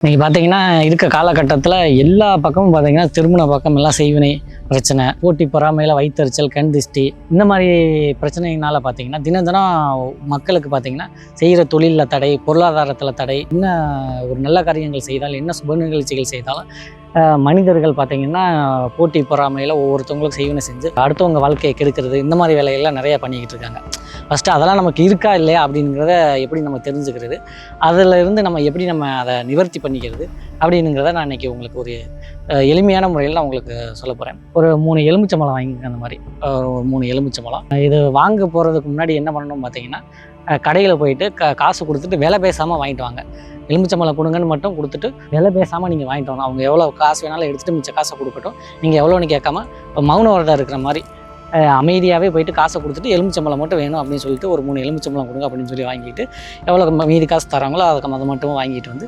நீங்கள் பார்த்தீங்கன்னா இருக்க காலகட்டத்தில் எல்லா பக்கமும் பார்த்தீங்கன்னா திருமண பக்கம் எல்லாம் செய்வினை பிரச்சனை, போட்டி பொறாமையில் வயிற்றெரிச்சல், கண் திஷ்டி, இந்த மாதிரி பிரச்சனைகளால் பார்த்தீங்கன்னா தினம் தினம் மக்களுக்கு பார்த்தீங்கன்னா செய்கிற தொழிலில் தடை, பொருளாதாரத்தில் தடை, என்ன ஒரு நல்ல காரியங்கள் செய்தால், என்ன சுப நிகழ்ச்சிகள் செய்தாலும் மனிதர்கள் பார்த்திங்கன்னா போட்டி பொறாமையில் ஒவ்வொருத்தவங்களுக்கும் செய்வினை செஞ்சு அடுத்தவங்க வாழ்க்கையை கெடுக்கிறது, இந்த மாதிரி வேலைகள்லாம் நிறையா பண்ணிக்கிட்டு இருக்காங்க. ஃபஸ்ட்டு அதெல்லாம் நமக்கு இருக்கா இல்லையா அப்படிங்கிறத எப்படி நம்ம தெரிஞ்சுக்கிறது, அதில் இருந்து நம்ம எப்படி நம்ம அதை நிவர்த்தி பண்ணிக்கிறது அப்படிங்கிறத நான் இன்றைக்கி உங்களுக்கு ஒரு எளிமையான முறையில் நான் உங்களுக்கு சொல்ல போகிறேன். ஒரு 3 எலுமிச்சம்பழம் வாங்கிங்க. அந்த மாதிரி ஒரு 3 எலுமிச்சம்பழம். இது வாங்க போகிறதுக்கு முன்னாடி என்ன பண்ணணும் பார்த்தீங்கன்னா, கடையில் போயிட்டு காசு கொடுத்துட்டு விலை பேசாமல் வாங்கிட்டு வாங்க. எலுமிச்சம்பழம் கொடுங்கன்னு மட்டும் கொடுத்துட்டு விலை பேசாமல் நீங்கள் வாங்கிட்டு வாங்க. அவங்க எவ்வளோ காசு வேணாலும் எடுத்துகிட்டு மிச்ச காசை கொடுக்கட்டும். நீங்கள் எவ்வளோன்னு கேட்காம இப்போ மௌன விரதம் இருக்கிற மாதிரி அமைதியாகவே போயிட்டு காசை கொடுத்துட்டு எலுமிச்சம்பழம் மட்டும் வேணும் அப்படின்னு சொல்லிட்டு ஒரு 3 எலுமிச்சம்பழம் கொடுங்க அப்படின்னு சொல்லி வாங்கிட்டு எவ்வளோ மீதி காசு தராங்களோ அதுக்கு அதை மட்டும் வாங்கிட்டு வந்து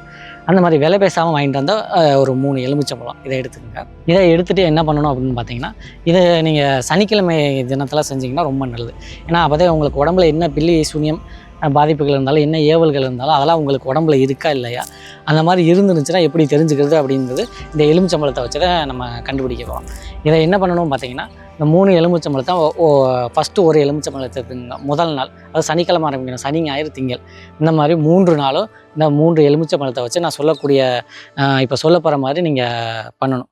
அந்த மாதிரி விலை பேசாமல் வாங்கிட்டு வந்தால் ஒரு 3 எலுமிச்சம்பழம் இதை எடுத்துக்கோங்க. இதை எடுத்துகிட்டு என்ன பண்ணணும் அப்படின்னு பார்த்தீங்கன்னா, இதை நீங்கள் சனிக்கிழமை தினத்தில் செஞ்சிங்கன்னா ரொம்ப நல்லது. ஏன்னா அப்போதே உங்களுக்கு உடம்புல என்ன பில்லி சூனியம் பாதிப்புகள் இருந்தாலும், என்ன ஏவல்கள் இருந்தாலும் அதெல்லாம் உங்களுக்கு உடம்புல இருக்கா இல்லையா, அந்த மாதிரி இருந்துருந்துச்சுன்னா எப்படி தெரிஞ்சுக்கிறது அப்படிங்கிறது இந்த எலுமிச்சம்பழத்தை வச்சு தான் நம்ம கண்டுபிடிக்க போகிறோம். இதை என்ன பண்ணணும் பார்த்தீங்கன்னா, இந்த 3 எலுமிச்சம்பழத்தை ஃபஸ்ட்டு ஒரு எலுமிச்சம்பழத்தை எடுத்துங்க. முதல் நாள் அது சனிக்கிழமை ஆரம்பிக்கணும். சனி, ஞாயிறு, திங்கள் இந்த மாதிரி 3 நாளும் இந்த 3 எலுமிச்சம்பழத்தை வச்சு நான் சொல்லக்கூடிய இப்போ சொல்ல போகிற மாதிரி நீங்கள் பண்ணணும்.